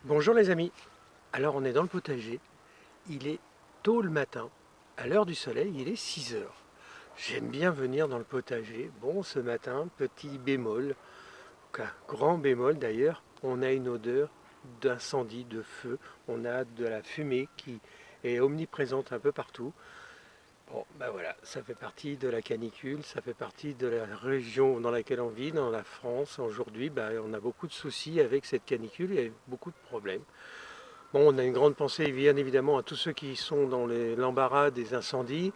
Bonjour les amis, alors on est dans le potager, il est tôt le matin, à l'heure du soleil il est 6 heures. J'aime bien venir dans le potager, bon ce matin, petit bémol, grand bémol d'ailleurs, on a une odeur d'incendie, de feu, on a de la fumée qui est omniprésente un peu partout. Bon, ben voilà, ça fait partie de la canicule, ça fait partie de la région dans laquelle on vit, dans la France. Aujourd'hui, on a beaucoup de soucis avec cette canicule et beaucoup de problèmes. Bon, on a une grande pensée bien évidemment à tous ceux qui sont dans l'embarras des incendies.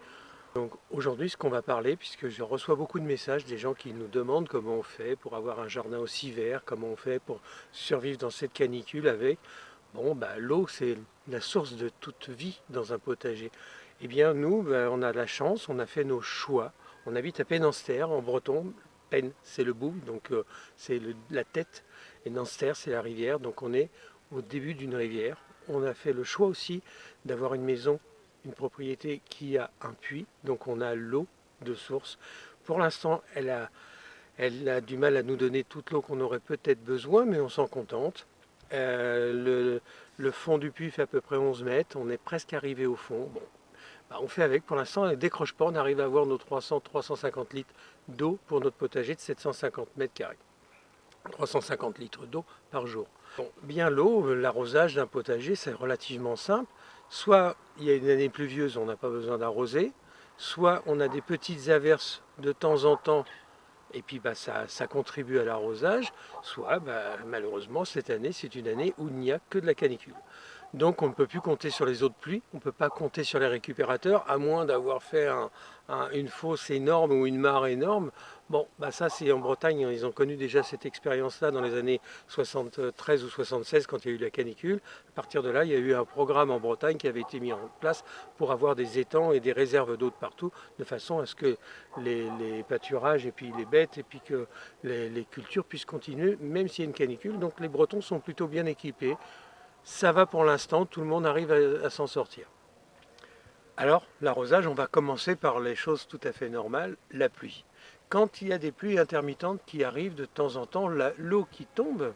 Donc aujourd'hui, ce qu'on va parler, puisque je reçois beaucoup de messages des gens qui nous demandent comment on fait pour avoir un jardin aussi vert, comment on fait pour survivre dans cette canicule avec. Bon, l'eau, c'est la source de toute vie dans un potager. Eh bien, nous, on a la chance, on a fait nos choix. On habite à Penenster, en breton. Pen, c'est le bout, donc c'est la tête. Et Nanster, c'est la rivière. Donc on est au début d'une rivière. On a fait le choix aussi d'avoir une maison, une propriété qui a un puits. Donc on a l'eau de source. Pour l'instant, elle a du mal à nous donner toute l'eau qu'on aurait peut-être besoin, mais on s'en contente. Le fond du puits fait à peu près 11 mètres, on est presque arrivé au fond. Bon, on fait avec pour l'instant, on ne décroche pas, on arrive à avoir nos 300-350 litres d'eau pour notre potager de 750 mètres carrés. 350 litres d'eau par jour. Bon, bien l'eau, l'arrosage d'un potager, c'est relativement simple. Soit il y a une année pluvieuse, on n'a pas besoin d'arroser, soit on a des petites averses de temps en temps et puis ça contribue à l'arrosage, soit malheureusement cette année c'est une année où il n'y a que de la canicule. Donc on ne peut plus compter sur les eaux de pluie, on ne peut pas compter sur les récupérateurs, à moins d'avoir fait une fosse énorme ou une mare énorme. Bon, ça c'est en Bretagne, ils ont connu déjà cette expérience-là dans les années 73 ou 76 quand il y a eu la canicule. À partir de là, il y a eu un programme en Bretagne qui avait été mis en place pour avoir des étangs et des réserves d'eau de partout, de façon à ce que les pâturages et puis les bêtes et puis que les cultures puissent continuer, même s'il y a une canicule. Donc les Bretons sont plutôt bien équipés. Ça va pour l'instant, tout le monde arrive à s'en sortir. Alors, l'arrosage, on va commencer par les choses tout à fait normales, la pluie. Quand il y a des pluies intermittentes qui arrivent de temps en temps, l'eau qui tombe,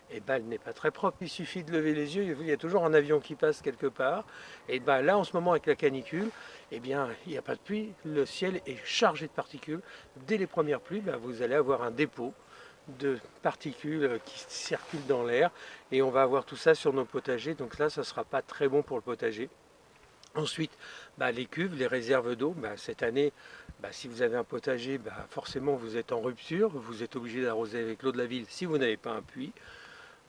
elle n'est pas très propre. Il suffit de lever les yeux, il y a toujours un avion qui passe quelque part. Et là, en ce moment, avec la canicule, il n'y a pas de pluie, le ciel est chargé de particules. Dès les premières pluies, vous allez avoir un dépôt de particules qui circulent dans l'air et on va avoir tout ça sur nos potagers. Donc là, ça ne sera pas très bon pour le potager. Ensuite, les cuves, les réserves d'eau, cette année, si vous avez un potager, forcément vous êtes en rupture, vous êtes obligé d'arroser avec l'eau de la ville si vous n'avez pas un puits.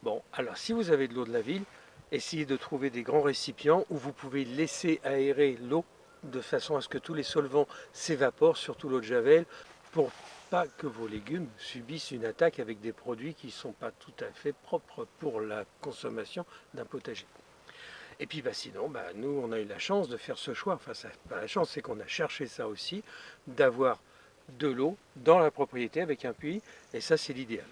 Bon, alors si vous avez de l'eau de la ville, essayez de trouver des grands récipients où vous pouvez laisser aérer l'eau de façon à ce que tous les solvants s'évaporent, surtout l'eau de javel, pour pas que vos légumes subissent une attaque avec des produits qui ne sont pas tout à fait propres pour la consommation d'un potager. Et puis sinon, nous, on a eu la chance de faire ce choix. Enfin, pas la chance, c'est qu'on a cherché ça aussi, d'avoir de l'eau dans la propriété avec un puits, et ça, c'est l'idéal.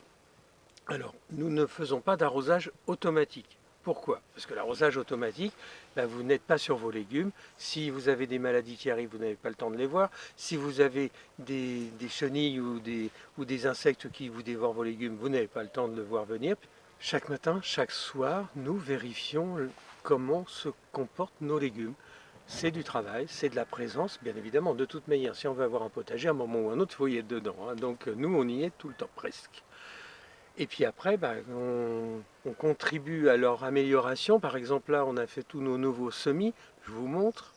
Alors, nous ne faisons pas d'arrosage automatique. Pourquoi? Parce que l'arrosage automatique, vous n'êtes pas sur vos légumes. Si vous avez des maladies qui arrivent, vous n'avez pas le temps de les voir. Si vous avez des chenilles ou des insectes qui vous dévorent vos légumes, vous n'avez pas le temps de le voir venir. Chaque matin, chaque soir, nous vérifions comment se comportent nos légumes. C'est du travail, c'est de la présence, bien évidemment. De toute manière, si on veut avoir un potager, à un moment ou un autre, il faut y être dedans. Donc nous, on y est tout le temps, presque. Et puis après, on contribue à leur amélioration. Par exemple, là, on a fait tous nos nouveaux semis. Je vous montre.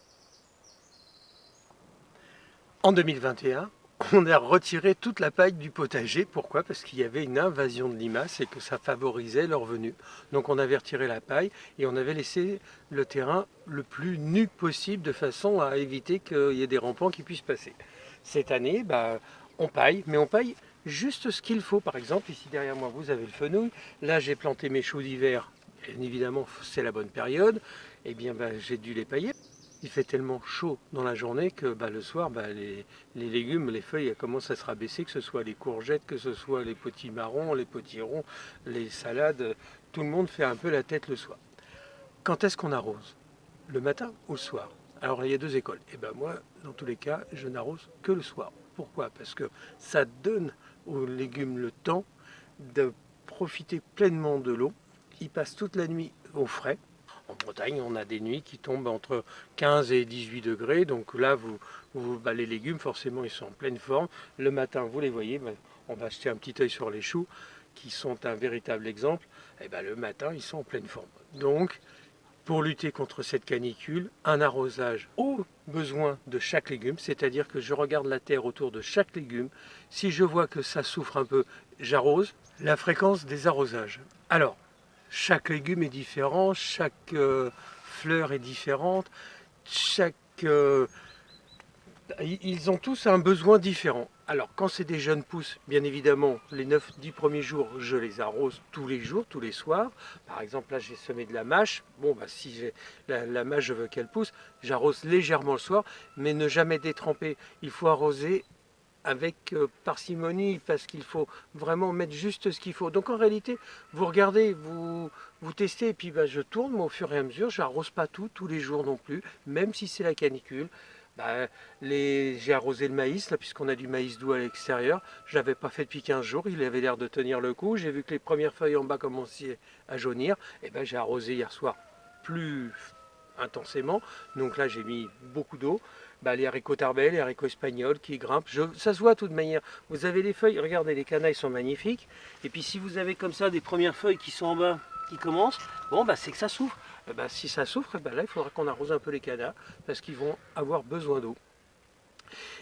En 2021, on a retiré toute la paille du potager. Pourquoi? Parce qu'il y avait une invasion de limaces et que ça favorisait leur venue. Donc on avait retiré la paille et on avait laissé le terrain le plus nu possible de façon à éviter qu'il y ait des rampants qui puissent passer. Cette année, on paille, mais on paille juste ce qu'il faut. Par exemple, ici derrière moi, vous avez le fenouil. Là, j'ai planté mes choux d'hiver. Bien évidemment, c'est la bonne période. Eh bien, j'ai dû les pailler. Il fait tellement chaud dans la journée que le soir, les légumes, les feuilles elles commencent à se rabaisser, que ce soit les courgettes, que ce soit les petits marrons, les petits ronds, les salades. Tout le monde fait un peu la tête le soir. Quand est-ce qu'on arrose? Le matin ou le soir? Alors il y a deux écoles. Et moi, dans tous les cas, je n'arrose que le soir. Pourquoi? Parce que ça donne aux légumes le temps de profiter pleinement de l'eau. ils passent toute la nuit au frais. En Bretagne, on a des nuits qui tombent entre 15 et 18 degrés. Donc là, les légumes, forcément, ils sont en pleine forme. Le matin, vous les voyez, on va jeter un petit œil sur les choux, qui sont un véritable exemple. Et le matin, ils sont en pleine forme. Donc, pour lutter contre cette canicule, un arrosage au besoin de chaque légume, c'est-à-dire que je regarde la terre autour de chaque légume. Si je vois que ça souffre un peu, j'arrose. La fréquence des arrosages. Alors, chaque légume est différent, chaque fleur est différente, ils ont tous un besoin différent. Alors quand c'est des jeunes pousses, bien évidemment, les 9-10 premiers jours, je les arrose tous les jours, tous les soirs. Par exemple, là j'ai semé de la mâche. Bon, si j'ai la mâche, je veux qu'elle pousse, j'arrose légèrement le soir, mais ne jamais détremper. Il faut arroser avec parcimonie, parce qu'il faut vraiment mettre juste ce qu'il faut. Donc en réalité, vous regardez, vous testez, et puis je tourne, mais au fur et à mesure, je n'arrose pas tout, tous les jours non plus, même si c'est la canicule. J'ai arrosé le maïs, là, puisqu'on a du maïs doux à l'extérieur. Je ne l'avais pas fait depuis 15 jours, il avait l'air de tenir le coup. J'ai vu que les premières feuilles en bas commençaient à jaunir. Et j'ai arrosé hier soir plus intensément. Donc là, j'ai mis beaucoup d'eau. Les haricots tarbais, les haricots espagnols qui grimpent. Ça se voit de toute manière. Vous avez les feuilles, regardez, les canailles sont magnifiques. Et puis si vous avez comme ça des premières feuilles qui sont en bas, qui commencent, c'est que ça souffre. Si ça souffre, là, il faudra qu'on arrose un peu les canards parce qu'ils vont avoir besoin d'eau.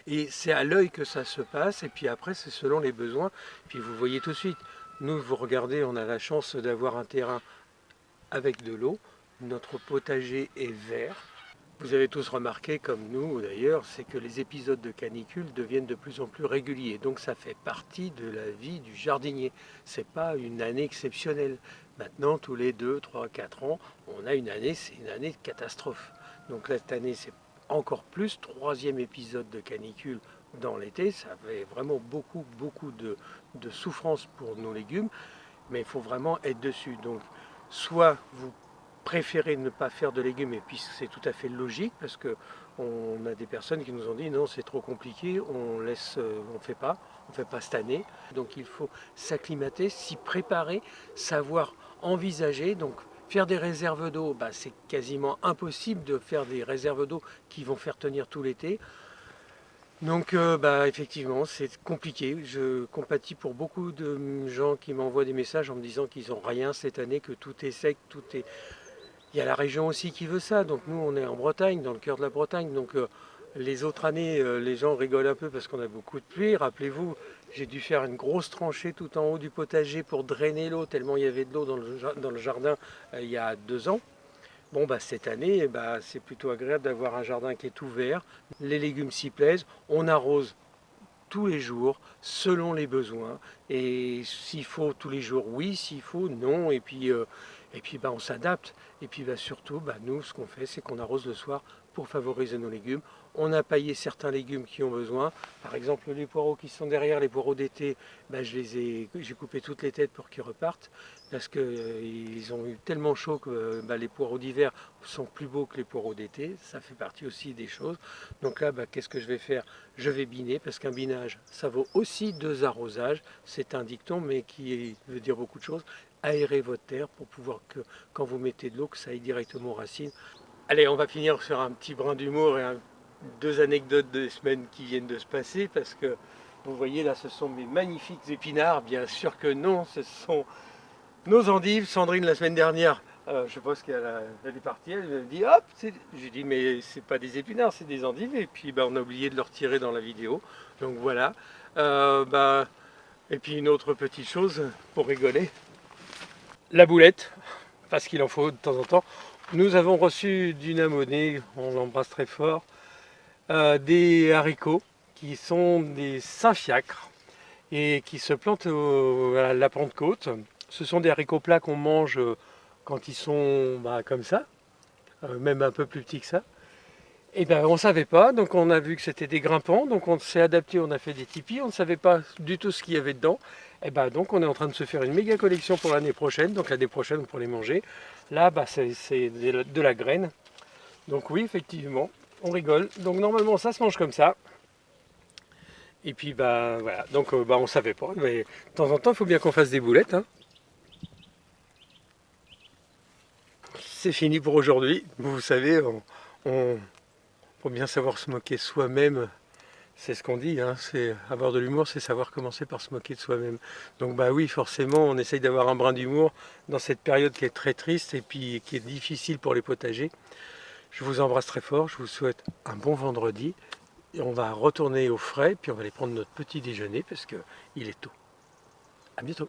Et c'est à l'œil que ça se passe. Et puis après, c'est selon les besoins. Puis vous voyez tout de suite. Nous, vous regardez, on a la chance d'avoir un terrain avec de l'eau. Notre potager est vert. Vous avez tous remarqué, comme nous d'ailleurs, c'est que les épisodes de canicule deviennent de plus en plus réguliers. Donc ça fait partie de la vie du jardinier. Ce n'est pas une année exceptionnelle. Maintenant, tous les 2, 3, 4 ans, on a une année, c'est une année de catastrophe. Donc là, cette année, c'est encore plus. 3e épisode de canicule dans l'été. Ça fait vraiment beaucoup de souffrance pour nos légumes. Mais il faut vraiment être dessus. Donc, soit vous préférez ne pas faire de légumes, et puis c'est tout à fait logique, parce qu'on a des personnes qui nous ont dit non, c'est trop compliqué, on fait pas cette année. Donc il faut s'acclimater, s'y préparer, savoir envisager. Donc faire des réserves d'eau, c'est quasiment impossible de faire des réserves d'eau qui vont faire tenir tout l'été. Donc effectivement, c'est compliqué. Je compatis pour beaucoup de gens qui m'envoient des messages en me disant qu'ils n'ont rien cette année, que tout est sec, tout est... Il y a la région aussi qui veut ça. Donc nous, on est en Bretagne, dans le cœur de la Bretagne. Donc les autres années, les gens rigolent un peu parce qu'on a beaucoup de pluie. Rappelez-vous, j'ai dû faire une grosse tranchée tout en haut du potager pour drainer l'eau, tellement il y avait de l'eau dans le jardin il y a 2 ans. Cette année, c'est plutôt agréable d'avoir un jardin qui est ouvert. Les légumes s'y plaisent. On arrose tous les jours, selon les besoins. Et s'il faut tous les jours, oui. S'il faut, non. Et puis on s'adapte. Et puis surtout, nous, ce qu'on fait, c'est qu'on arrose le soir pour favoriser nos légumes. On a paillé certains légumes qui ont besoin. Par exemple, les poireaux qui sont derrière, les poireaux d'été, j'ai coupé toutes les têtes pour qu'ils repartent. Parce qu'ils ont eu tellement chaud que les poireaux d'hiver sont plus beaux que les poireaux d'été. Ça fait partie aussi des choses. Donc là, qu'est-ce que je vais faire? Je vais biner, parce qu'un binage, ça vaut aussi 2 arrosages. C'est un dicton, mais qui veut dire beaucoup de choses. Aérer votre terre pour pouvoir que, quand vous mettez de l'eau, que ça aille directement aux racines. Allez, on va finir sur un petit brin d'humour et 2 anecdotes des semaines qui viennent de se passer, parce que vous voyez là, ce sont mes magnifiques épinards. Bien sûr que non, ce sont nos endives. Sandrine, la semaine dernière, je pense qu'elle est partie, elle me dit hop, j'ai dit mais c'est pas des épinards, c'est des endives. Et puis on a oublié de le retirer dans la vidéo. Donc voilà. Et puis une autre petite chose pour rigoler, la boulette, parce qu'il en faut de temps en temps. Nous avons reçu d'une abonnée, on l'embrasse très fort, des haricots qui sont des Saint-Fiacre et qui se plantent à la Pentecôte. Ce sont des haricots plats qu'on mange quand ils sont comme ça, même un peu plus petits que ça. Et on ne savait pas, donc on a vu que c'était des grimpants, donc on s'est adapté, on a fait des tipis, on ne savait pas du tout ce qu'il y avait dedans. Et donc on est en train de se faire une méga collection pour l'année prochaine, donc l'année prochaine pour les manger. Là, c'est de la graine. Donc oui, effectivement, on rigole. Donc normalement, ça se mange comme ça. Et puis voilà, donc on ne savait pas, mais de temps en temps, il faut bien qu'on fasse des boulettes, hein. C'est fini pour aujourd'hui. Vous savez, faut bien savoir se moquer soi-même. C'est ce qu'on dit, hein, c'est avoir de l'humour, c'est savoir commencer par se moquer de soi-même. Donc bah oui, forcément, on essaye d'avoir un brin d'humour dans cette période qui est très triste et puis qui est difficile pour les potagers. Je vous embrasse très fort, je vous souhaite un bon vendredi. Et on va retourner au frais, puis on va aller prendre notre petit déjeuner parce qu'il est tôt. À bientôt.